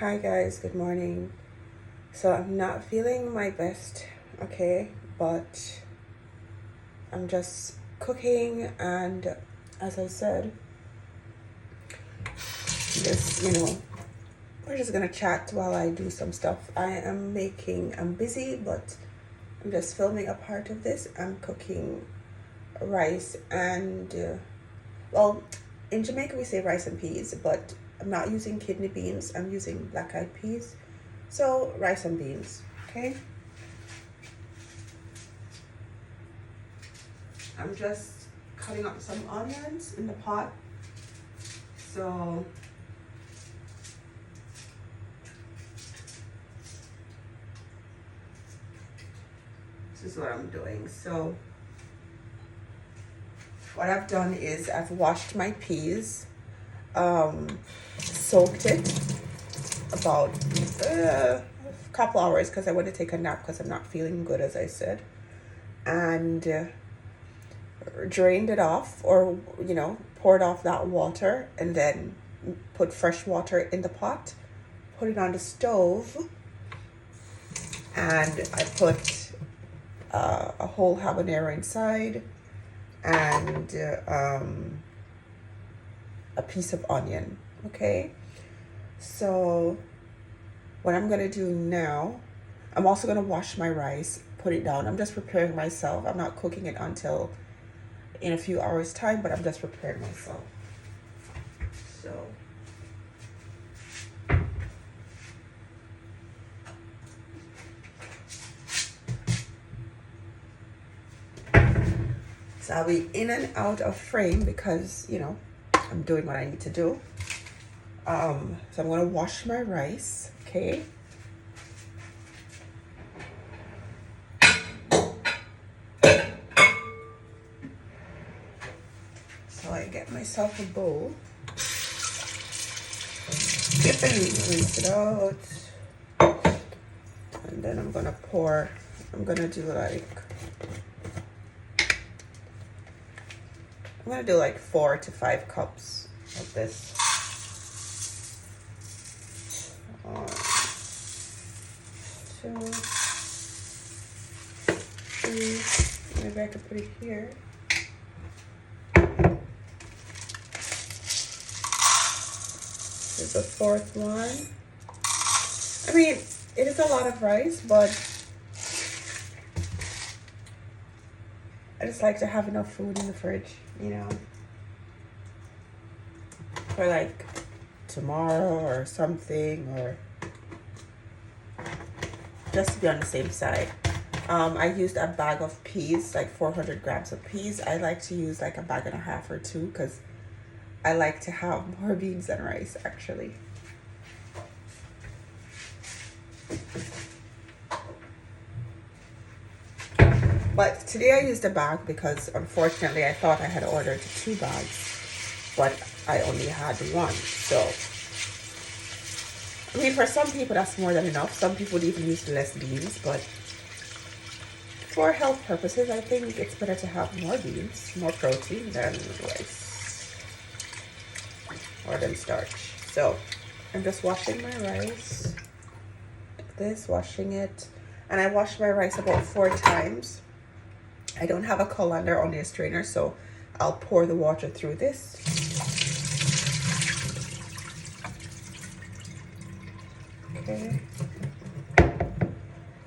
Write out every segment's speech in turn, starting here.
Hi guys, good morning. So I'm not feeling my best, okay, but I'm just cooking, and as I said, just we're just gonna chat while I do some stuff. I'm busy, but I'm just filming a part of this. I'm cooking rice and well, in Jamaica we say rice and peas, but I'm not using kidney beans. I'm using black eyed peas. So rice and beans, okay? I'm just cutting up some onions in the pot. So this is what I'm doing. So what I've done is I've washed my peas, soaked it about a couple hours because I want to take a nap because I'm not feeling good, as I said, and drained it off, or poured off that water, and then put fresh water in the pot, put it on the stove, and I put a whole habanero inside, and a piece of onion. Okay, so what I'm gonna do now, I'm also gonna wash my rice, put it down. I'm just preparing myself. I'm not cooking it until in a few hours time, but I'm just preparing myself. So I'll be in and out of frame because I'm doing what I need to do. So I'm gonna wash my rice, okay? So I get myself a bowl. Dip and rinse it out. And then I'm gonna do like 4 to 5 cups of this. One, 2, 3. Maybe I could put it here. This is the 4th one. I mean, it is a lot of rice, but I just like to have enough food in the fridge, for like tomorrow or something, or just to be on the same side. I used a bag of peas, like 400 grams of peas. I like to use like a bag and a half or 2 because I like to have more beans than rice, actually. But today I used a bag because unfortunately I thought I had ordered 2 bags, but I only had 1. So, I mean, for some people that's more than enough. Some people would even use less beans, but for health purposes, I think it's better to have more beans, more protein than rice or than starch. So I'm just washing my rice like this, washing it. And I wash my rice about 4 times. I don't have a colander, only a strainer, so I'll pour the water through this. Okay.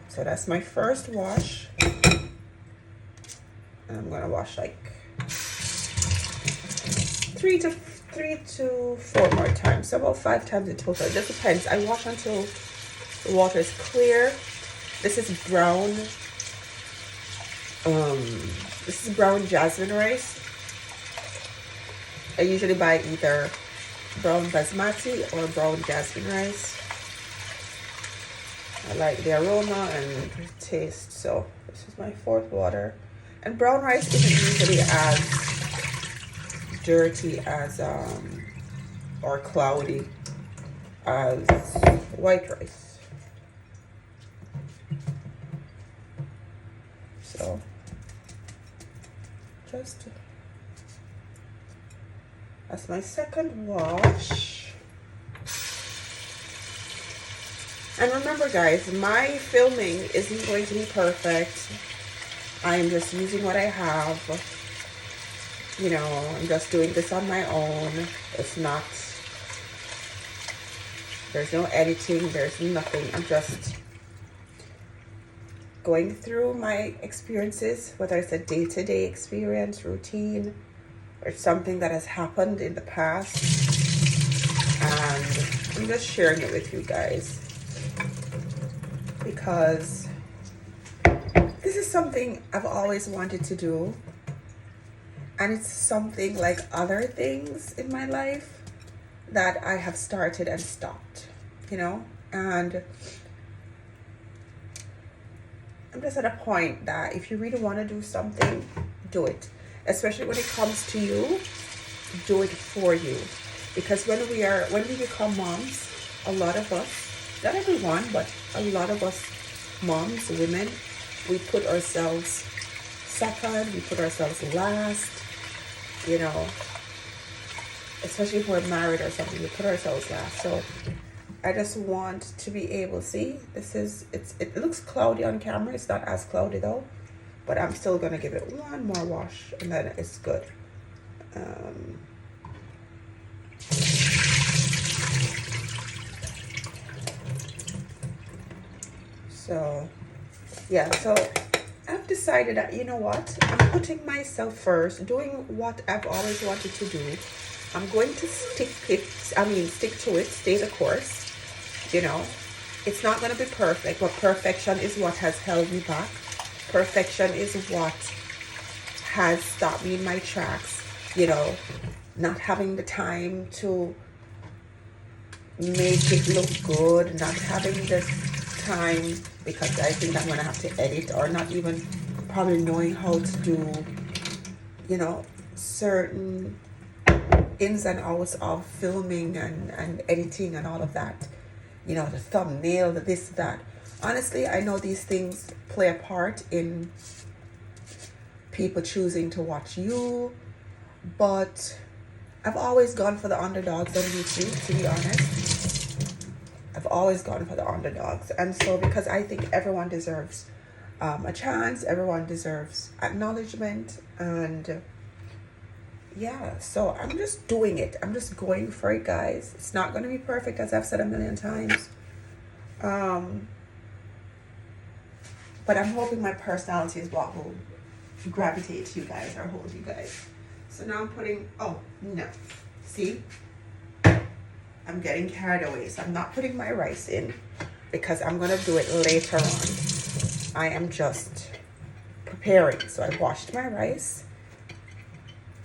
So that's my first wash. And I'm gonna wash like 3 to 4 more times. So about 5 times in total. It just depends. I wash until the water is clear. This is brown. This is brown jasmine rice. I usually buy either brown basmati or brown jasmine rice. I like the aroma and taste. So this is my 4th water. And brown rice isn't usually as dirty as or cloudy as white rice. So that's my 2nd wash. And remember guys, my filming isn't going to be perfect. I am just using what I have. You know, I'm just doing this on my own. It's not, there's no editing, there's nothing. I'm just going through my experiences, whether it's a day-to-day experience, routine, or something that has happened in the past. And I'm just sharing it with you guys because this is something I've always wanted to do. And it's something like other things in my life that I have started and stopped, you know? And I'm just at a point that if you really want to do something, do it. Especially when it comes to you, do it for you. Because when we become moms, a lot of us, not everyone, but a lot of us moms, women, we put ourselves second, we put ourselves last, you know, especially if we're married or something, we put ourselves last. So I just want to be able, see, it looks cloudy on camera. It's not as cloudy though, but I'm still going to give it one more wash and then it's good. So yeah, so I've decided that, you know what, I'm putting myself first, doing what I've always wanted to do. I'm going to stick to it, stay the course. You know, it's not going to be perfect, but perfection is what has held me back. Perfection is what has stopped me in my tracks. You know, not having the time to make it look good, not having the time because I think I'm going to have to edit, or not even probably knowing how to do, you know, certain ins and outs of filming and editing and all of that. You know, the thumbnail, the this, that. Honestly, I know these things play a part in people choosing to watch you, but I've always gone for the underdogs on YouTube, to be honest. I've always gone for the underdogs. And so, because I think everyone deserves a chance, everyone deserves acknowledgement, and yeah, so I'm just doing it. I'm just going for it, guys. It's not going to be perfect, as I've said a million times. But I'm hoping my personality is what will gravitate to you guys or hold you guys. So now I'm putting, oh, no. See? I'm getting carried away. So I'm not putting my rice in because I'm going to do it later on. I am just preparing. So I washed my rice.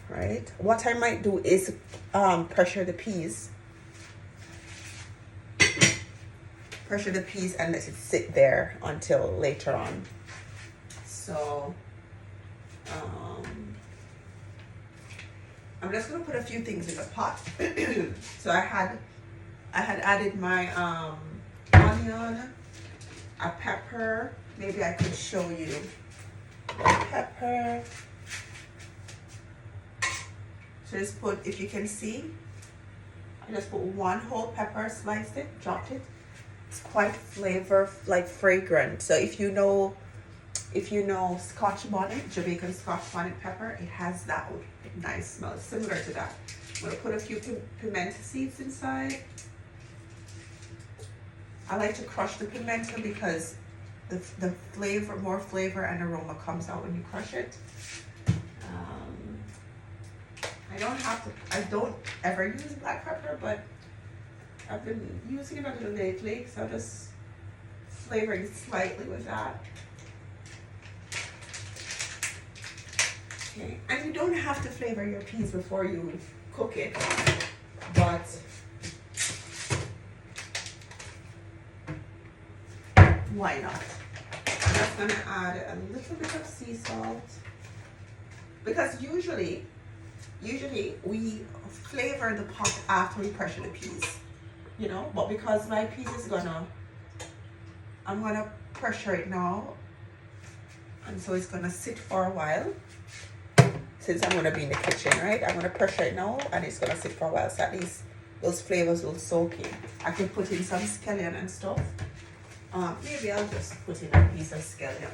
Right? What I might do is pressure the peas. Pressure the peas and let it sit there until later on. So I'm just gonna put a few things in the pot. So I had added my onion, a pepper. Maybe I could show you the pepper. So just put, if you can see, I just put one whole pepper, sliced it, dropped it. It's quite fragrant. So if you know Scotch bonnet, Jamaican Scotch bonnet pepper, it has that nice smell, similar to that. I'm gonna put a few pimento seeds inside. I like to crush the pimento because the flavor, more flavor and aroma comes out when you crush it. I don't ever use black pepper, but I've been using it a little lately, so I'm just flavoring slightly with that. Okay, and you don't have to flavor your peas before you cook it, but why not? I'm just gonna add a little bit of sea salt, because usually we flavor the pot after we pressure the peas, you know, but because my peas is I'm gonna pressure it now, and so it's gonna sit for a while. Since I'm gonna be in the kitchen, right? I'm gonna pressure it now and it's gonna sit for a while, so at least those flavors will soak in. I can put in some scallion and stuff, Maybe I'll just put in a piece of scallion.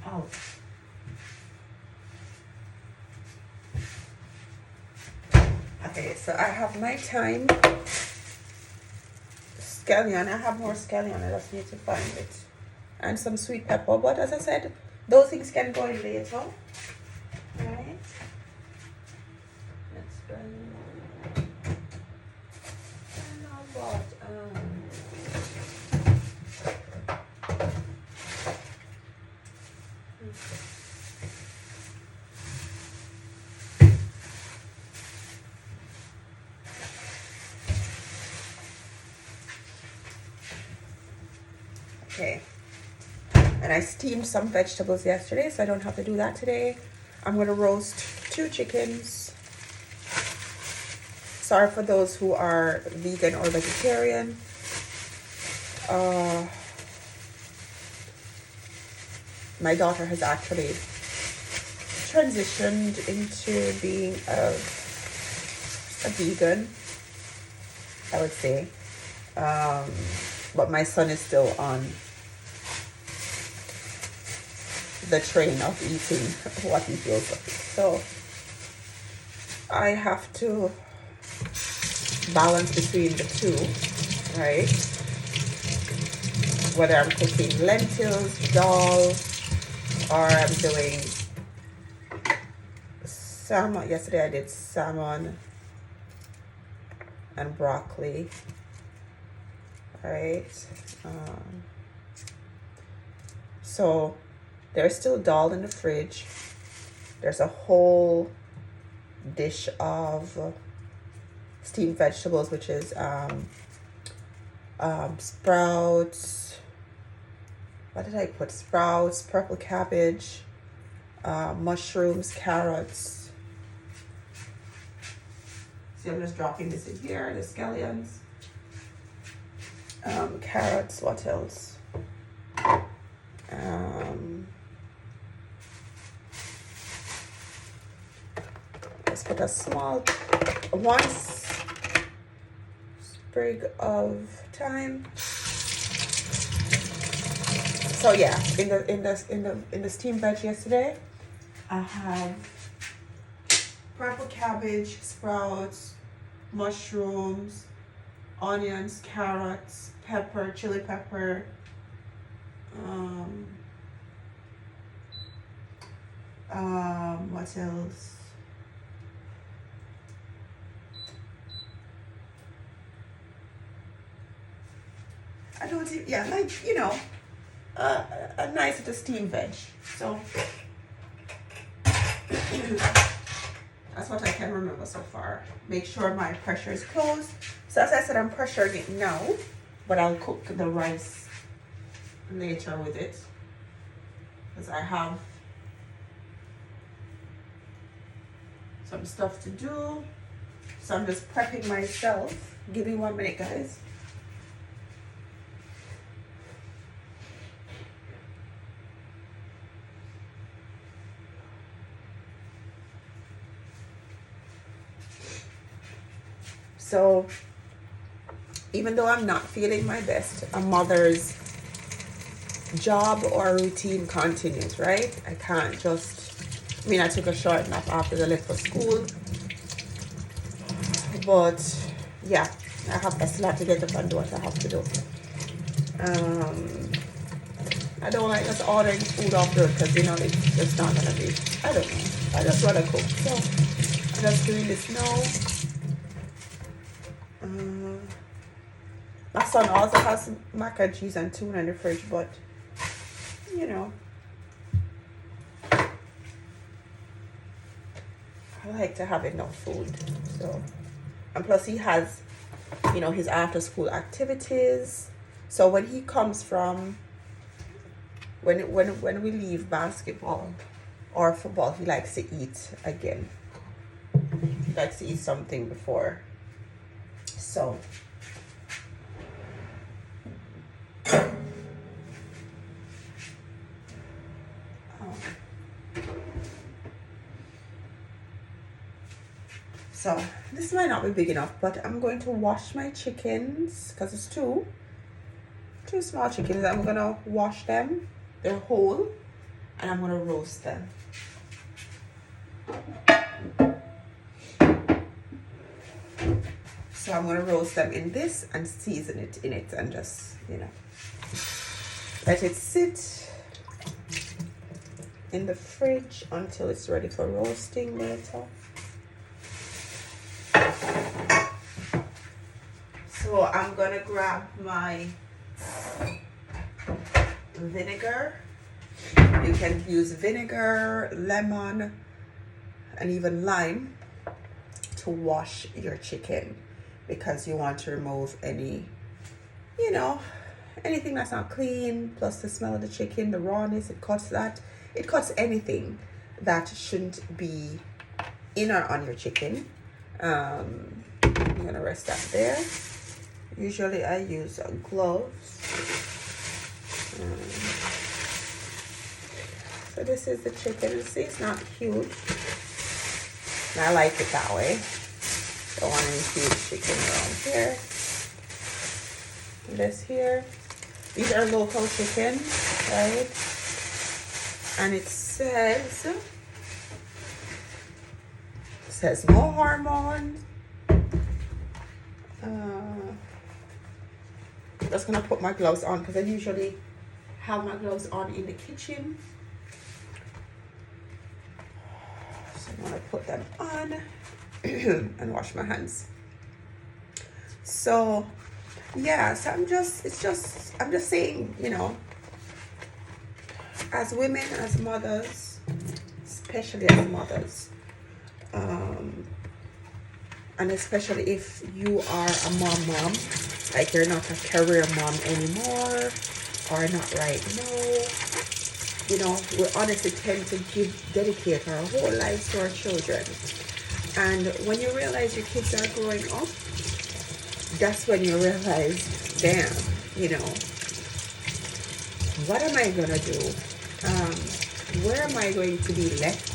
Oh. Okay, so I have my thyme, scallion. I have more scallion. I just need to find it, and some sweet pepper. But as I said, those things can go in later. Right? Let's burn. But okay. And I steamed some vegetables yesterday, so I don't have to do that today. I'm gonna roast 2 chickens. Sorry for those who are vegan or vegetarian. My daughter has actually transitioned into being a vegan, I would say. But my son is still on the train of eating what he feels like. So I have to balance between the two, right? Whether I'm cooking lentils, dal, or I'm doing salmon. Yesterday I did salmon and broccoli, right? So there's still dal in the fridge. There's a whole dish of steamed vegetables, which is sprouts. What did I put? Sprouts, purple cabbage, mushrooms, carrots. See, I'm just dropping this in here. The scallions, carrots. What else? Let's put a small one sprig of thyme. So yeah, in the steamed veg yesterday, I have purple cabbage, sprouts, mushrooms, onions, carrots, pepper, chili pepper, what else? I don't even, yeah, like, you know, a nice little steamed veg. So that's what I can remember so far. Make sure my pressure is closed. So as I said, I'm pressuring it now, but I'll cook the rice later with it, because I have some stuff to do. So I'm just prepping myself. Give me 1 minute, guys. So even though I'm not feeling my best, a mother's job or routine continues, right? I can't just, I mean, I took a short nap after they left for school, but yeah, I still have to get up and do what I have to do. I don't like just ordering food off the road, because you know it's just not gonna be, I don't know, I just rather cook. So I'm just doing this now. My son also has mac and cheese and tuna in the fridge, but you know, I like to have enough food. So, and plus he has, you know, his after school activities. So when he comes from, when we leave basketball or football, he likes to eat again. He likes to eat something before. So So this might not be big enough, but I'm going to wash my chickens because it's two small chickens. I'm gonna wash them, they're whole, and I'm gonna roast them. So I'm gonna roast them in this and season it in it and just, you know, let it sit in the fridge until it's ready for roasting later. So I'm gonna grab my vinegar. You can use vinegar, lemon, and even lime to wash your chicken, because you want to remove any, you know, anything that's not clean, plus the smell of the chicken, the rawness, it cuts that. It cuts anything that shouldn't be in or on your chicken. I'm gonna rest that there. Usually I use gloves. So this is the chicken. You see, it's not huge. And I like it that way. Don't want any huge chicken around here. This here. These are local chickens, right? And it says no hormones. Just gonna put my gloves on because I usually have my gloves on in the kitchen. So I'm gonna put them on and wash my hands. So yeah, so I'm just saying, you know, as women, as mothers, especially as mothers, and especially if you are a mom, like you're not a career mom anymore, or not right now, you know, we honestly tend to dedicate our whole lives to our children. And when you realize your kids are growing up, that's when you realize, damn, you know, what am I gonna do? Where am I going to be left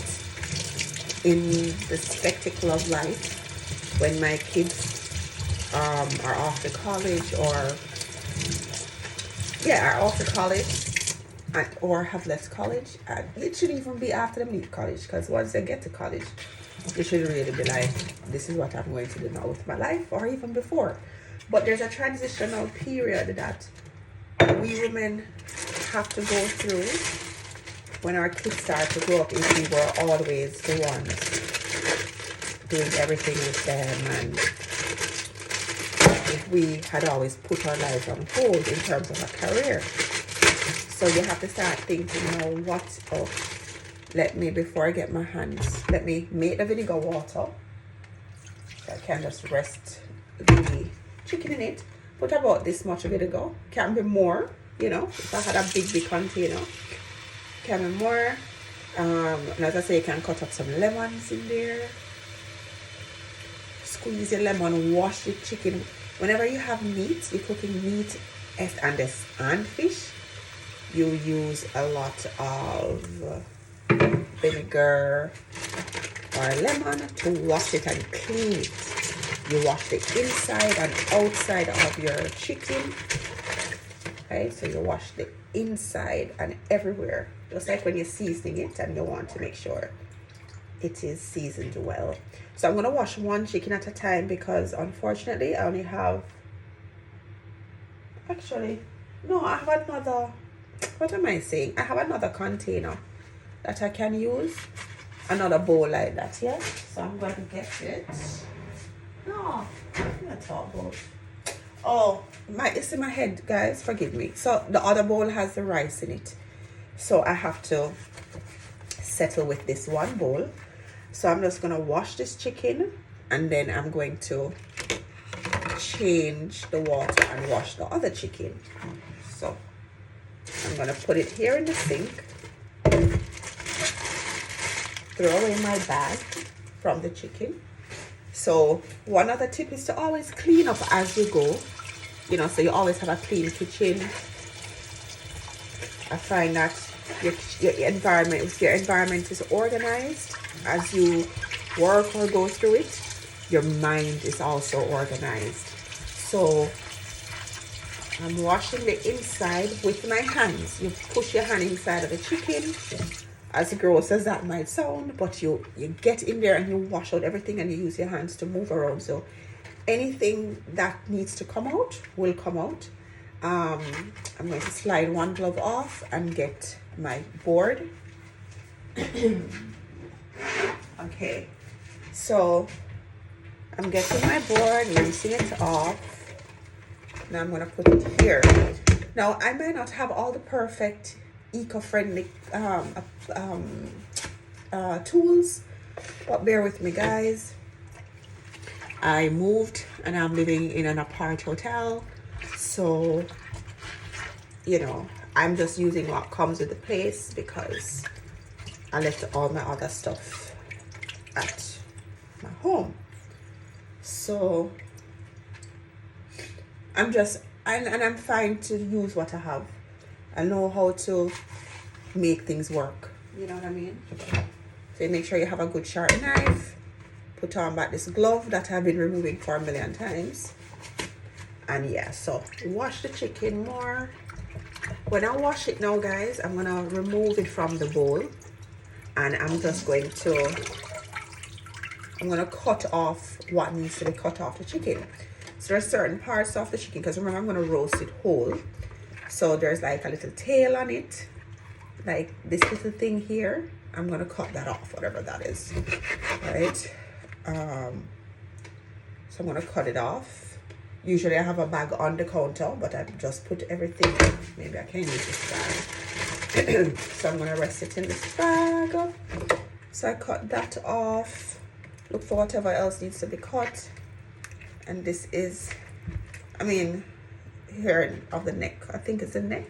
in the spectacle of life when my kids are off to college, or are off to college, or have left college? It should even be after them leave college, because once they get to college, it should really be like, this is what I'm going to do now with my life, or even before. But there's a transitional period that we women have to go through when our kids start to grow up, if we were always the ones doing everything with them, and if we had always put our lives on hold in terms of a career. So you have to start thinking, before I get my hands, let me make the vinegar water. So I can just rest the chicken in it. Put about this much vinegar. Can be more, you know, if I had a big container. Can be more. And as I say, you can cut up some lemons in there. Squeeze your lemon, wash the chicken. Whenever you have meat, you're cooking meat and fish, you use a lot of vinegar or lemon to wash it and clean it. You wash the inside and outside of your chicken. Okay, so you wash the inside and everywhere, just like when you're seasoning it and you want to make sure it is seasoned well. So I'm gonna wash one chicken at a time, because unfortunately I only have, I have another, what am I saying? I have another container that I can use, another bowl like that, yeah? So I'm going to get it. No, I'm not talking about. Oh, it's in my head, guys, forgive me. So the other bowl has the rice in it. So I have to settle with this one bowl. So I'm just gonna wash this chicken, and then I'm going to change the water and wash the other chicken. So I'm gonna put it here in the sink, throw away my bag from the chicken. So one other tip is to always clean up as you go, you know, so you always have a clean kitchen. I find that your environment is organized as you work or go through it, your mind is also organized. So I'm washing the inside with my hands. You push your hand inside of the chicken, as gross as that might sound, but you get in there and you wash out everything and you use your hands to move around. So anything that needs to come out will come out. I'm going to slide one glove off and get my board. Okay, so I'm getting my board, rinsing it off. Now I'm going to put it here. Now I may not have all the perfect eco-friendly tools, but bear with me, guys. I moved and I'm living in an apart hotel, so you know, I'm just using what comes with the place because I left all my other stuff at my home. So I'm fine to use what I have. I know how to make things work. You know what I mean? So make sure you have a good sharp knife. Put on back this glove that I've been removing for a million times. And yeah, so wash the chicken more. When I wash it now, guys, I'm gonna remove it from the bowl. And I'm just going to, I'm gonna cut off what needs to be cut off the chicken. So there are certain parts of the chicken, because remember I'm gonna roast it whole. So there's like a little tail on it, like this little thing here. I'm gonna cut that off, whatever that is, right? So I'm gonna cut it off. Usually I have a bag on the counter, but I just put everything, maybe I can use this bag. So I'm gonna rest it in this bag. So I cut that off. Look for whatever else needs to be cut. And this is, I mean, here of the neck. I think it's the neck.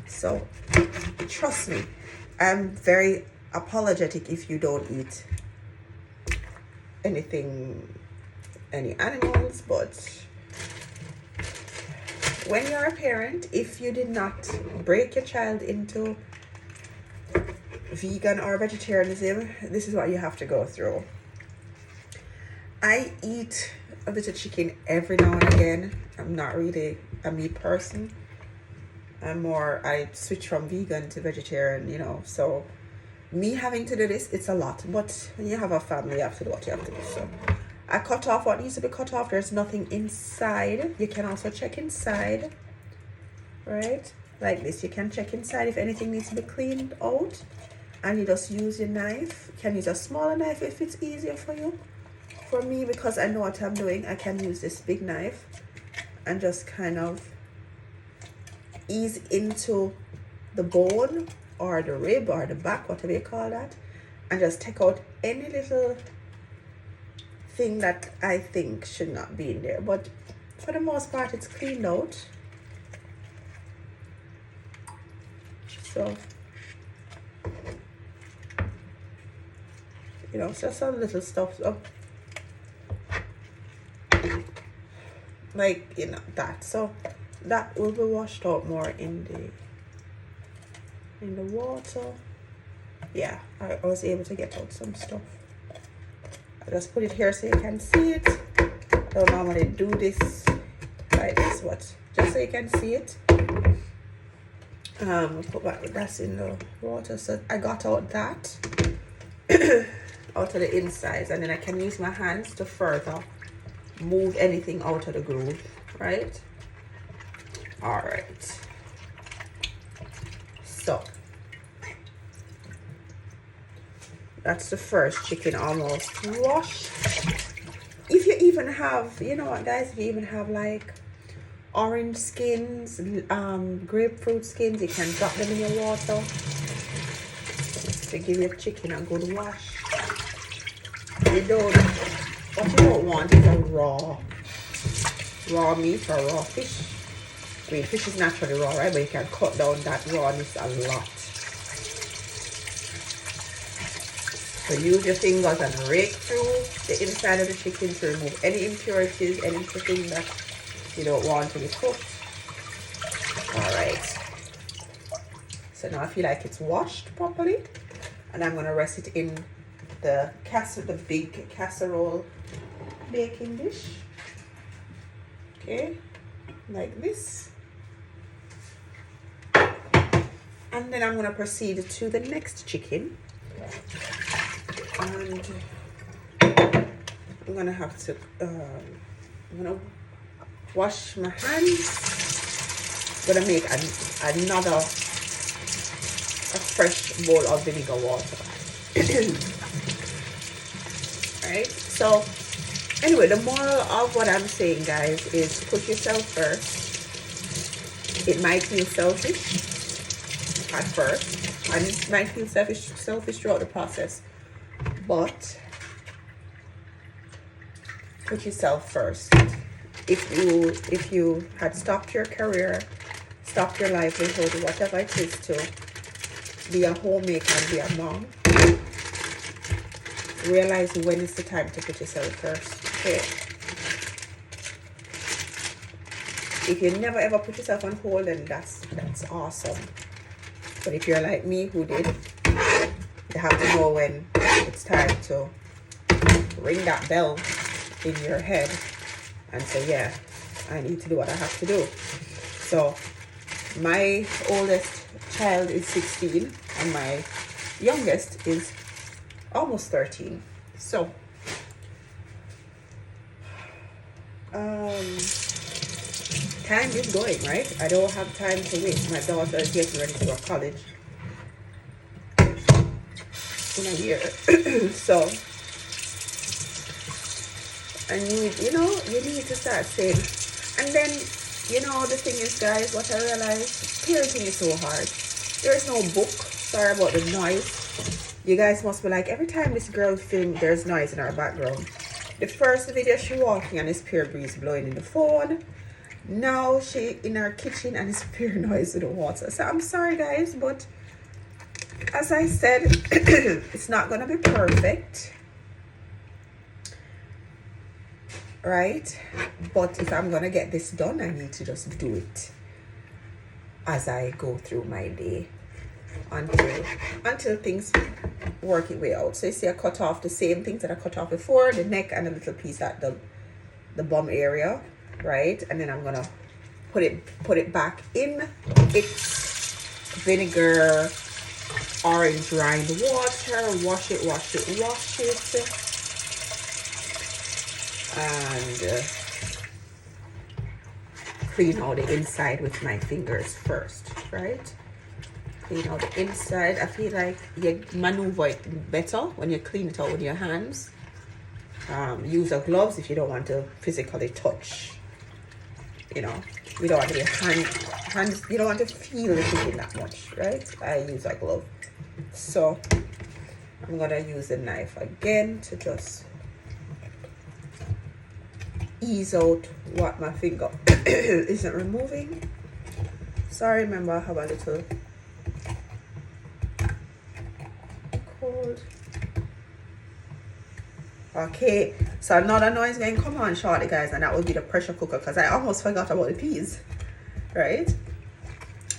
So trust me, I'm very apologetic if you don't eat any animals, but when you're a parent, if you did not break your child into vegan or vegetarianism, this is what you have to go through. I eat a bit of chicken every now and again. I'm not really a meat person. I switch from vegan to vegetarian, you know, so me having to do this, it's a lot, but when you have a family, you have to do what you have to do. So I cut off what needs to be cut off. There's nothing inside. You can also check inside, right? Like this, you can check inside if anything needs to be cleaned out, and you just use your knife. You can use a smaller knife if it's easier for you. For me, because I know what I'm doing, I can use this big knife and just kind of ease into the bone or the rib or the back, whatever you call that, and just take out any little thing that I think should not be in there. But for the most part, it's cleaned out. So, you know, it's just some little stuff. So, like, you know, that. So that will be washed out more in the water. Yeah, I was able to get out some stuff. I just put it here so you can see it. I don't normally do this like this, but just so you can see it. Put back that's in the water. So I got out that out of the insides, and then I can use my hands to further move anything out of the groove, right? All right. So that's the first chicken almost washed. If you even have, you know what, guys, if you even have like orange skins, grapefruit skins, you can drop them in your water to give your chicken a good wash. What you don't want is a raw meat or raw fish. I mean, fish is naturally raw, right? But you can cut down that rawness a lot. So use your fingers and rake through the inside of the chicken to remove any impurities, anything that you don't want to be cooked. All right. So now I feel like it's washed properly, and I'm gonna rest it in the big casserole baking dish. Okay, like this. And then I'm gonna proceed to the next chicken. And I'm gonna have to I'm gonna wash my hands. I'm gonna make another fresh bowl of vinegar water. Right, so anyway, the moral of what I'm saying, guys, is put yourself first. It might feel selfish at first, and it might feel selfish throughout the process, but put yourself first. If you had stopped your career, stopped your livelihood, whatever it is, to be a homemaker and be a mom, realize when is the time to put yourself first. Okay, if you never ever put yourself on hold, then that's awesome. But if you're like me, who did, you have to know when it's time to ring that bell in your head and say, yeah, I need to do what I have to do. So my oldest child is 16 and my youngest is almost 13. So time is going, right? I don't have time to waste. My daughter is getting ready to go to college in a year. So I need, you need to start saying. And then, the thing is, guys, what I realized, parenting is so hard. There is no book. Sorry about the noise. You guys must be like, every time this girl films, there's noise in her background. The first video, she walking and it's pure breeze blowing in the phone. Now she in her kitchen and it's pure noise with the water. So I'm sorry, guys, but as I said, it's not gonna be perfect, right? But if I'm gonna get this done, I need to just do it as I go through my day until things work its way out. So you see, I cut off the same things that I cut off before, the neck and a little piece at the bum area, right? And then I'm gonna put it back in its vinegar orange rind water, wash it, and clean out the inside with my fingers first, right? Clean out the inside. I feel like you maneuver it better when you clean it out with your hands. Use a gloves if you don't want to physically touch. We don't want to be hands. You don't want to feel the chicken that much, right? I use a glove. So I'm gonna use the knife again to just ease out what my finger isn't removing. Sorry, remember I have a little cold. Okay, so another noise going to come on shortly, guys, and that will be the pressure cooker, because I almost forgot about the peas, right?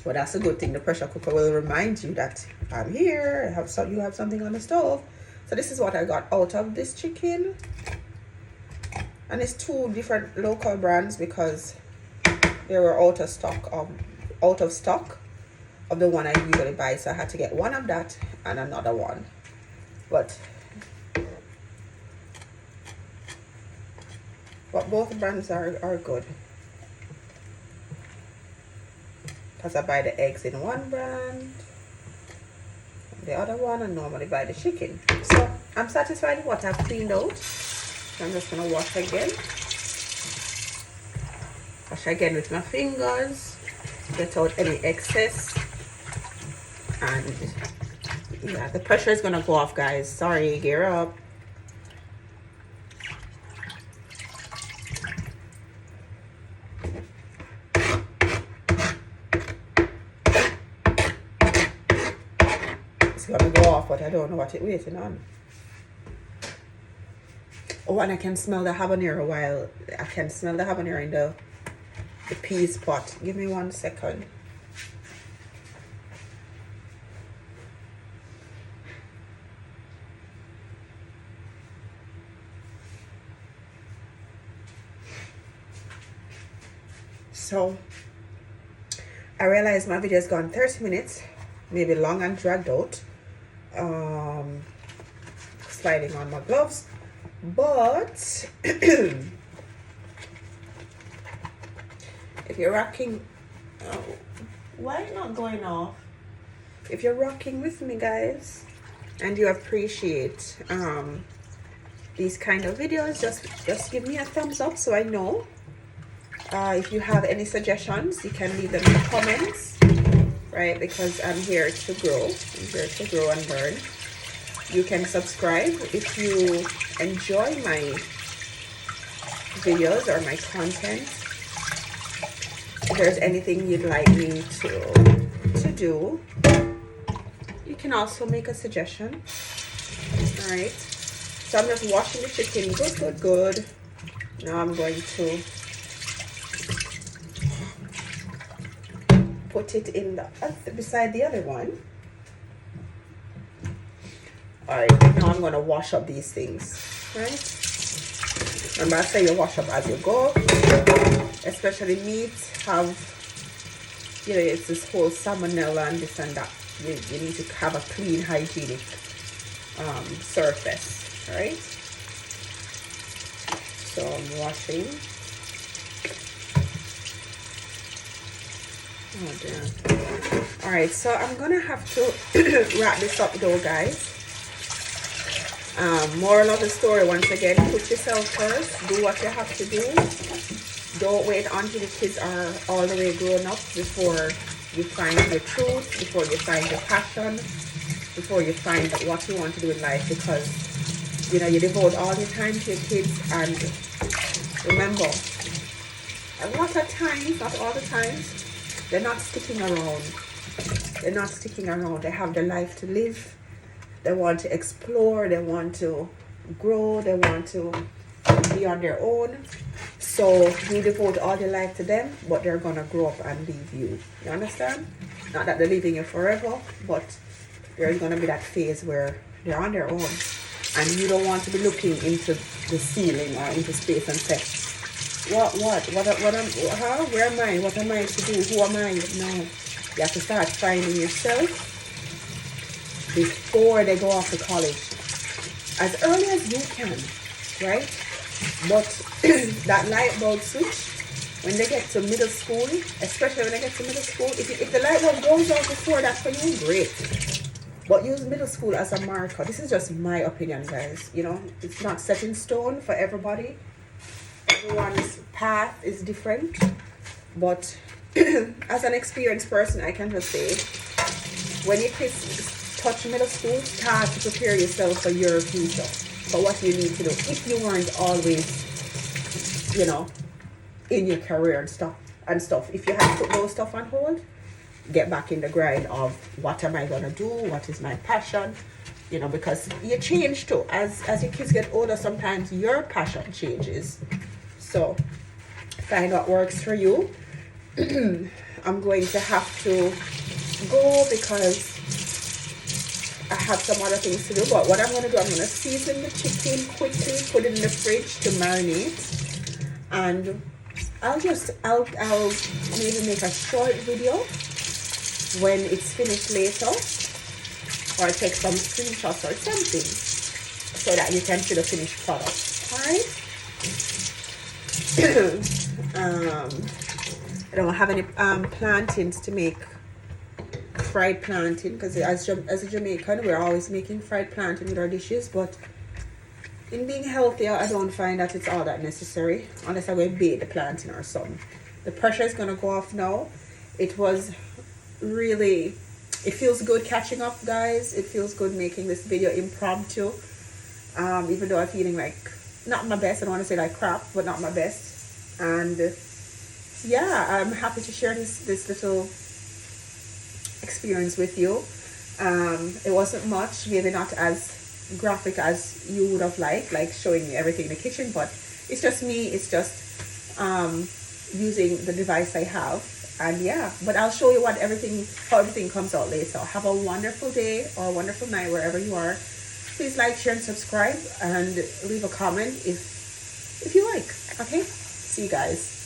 But that's a good thing. The pressure cooker will remind you that I'm here. You have something on the stove. So this is what I got out of this chicken, and it's 2 different local brands because they were out of stock of the one I usually buy. So I had to get one of that and another one, but both brands are good. Because I buy the eggs in one brand, the other one, and normally buy the chicken. So I'm satisfied with what I've cleaned out. So I'm just gonna wash again. Wash again with my fingers. Get out any excess. And yeah, the pressure is gonna go off, guys. Sorry, gear up. It's gonna go off, but I don't know what it's waiting on. Oh, and I can smell the habanero in the peas pot. Give me 1 second. So I realized my video has gone 30 minutes, maybe long and dragged out. Sliding on my gloves, but if you're rocking, why not going off? If you're rocking with me, guys, and you appreciate these kind of videos, just give me a thumbs up so I know. If you have any suggestions, you can leave them in the comments, right? Because I'm here to grow. I'm here to grow and learn. You can subscribe if you enjoy my videos or my content. If there's anything you'd like me to do, you can also make a suggestion. All right. So I'm just washing the chicken. Good. Now I'm going to put it in beside the other one. Alright, now I'm going to wash up these things, right? Remember I say you wash up as you go, especially meat have, you know, it's this whole salmonella and this and that. You need to have a clean, hygienic surface, right? So I'm washing. Oh dear. Alright, so I'm going to have to wrap this up though, guys. Moral of the story, once again, put yourself first. Do what you have to do. Don't wait until the kids are all the way grown up before you find your truth, before you find your passion, before you find what you want to do in life, because, you know, you devote all your time to your kids. And remember, a lot of times, not all the times, they're not sticking around. They're not sticking around. They have their life to live. They want to explore, they want to grow, they want to be on their own. So you devote all your life to them, but they're going to grow up and leave you. You understand? Not that they're leaving you forever, but there's going to be that phase where they're on their own. And you don't want to be looking into the ceiling or into space and say, where am I? What am I to do? Who am I? No. You have to start finding yourself before they go off to college, as early as you can, right? But that light bulb switch, when they get to middle school, especially when they get to middle school, if the light bulb goes off before that for you, great. But use middle school as a marker. This is just my opinion, guys. You know, it's not set in stone for everybody. Everyone's path is different. But as an experienced person, I can just say, when your kids touch middle school, start to prepare yourself for your future, for what you need to do. If you weren't always, you know, in your career and stuff. If you have to put those stuff on hold, get back in the grind of what am I gonna do? What is my passion? You know, because you change too. As your kids get older, sometimes your passion changes. So find what works for you. I'm going to have to go because I have some other things to do, but what I'm going to do, I'm going to season the chicken quickly, put it in the fridge to marinate, and I'll maybe make a short video when it's finished later, or take some screenshots or something, so that you can see the finished product. Alright. I don't have any plantains to make fried plantain, because as a Jamaican, we're always making fried plantain with our dishes, but in being healthier, I don't find that it's all that necessary, unless I go bake the plantain or something. The pressure is going to go off now. It feels good catching up, guys. It feels good making this video impromptu, even though I'm feeling like not my best. I don't want to say like crap, but not my best. And yeah, I'm happy to share this little experience with you. It wasn't much, maybe not as graphic as you would have like showing me everything in the kitchen, but it's just me. It's just using the device I have. And yeah, but I'll show you how everything comes out later. Have a wonderful day or a wonderful night wherever you are. Please like, share, and subscribe, and leave a comment if you like. Okay, see you guys.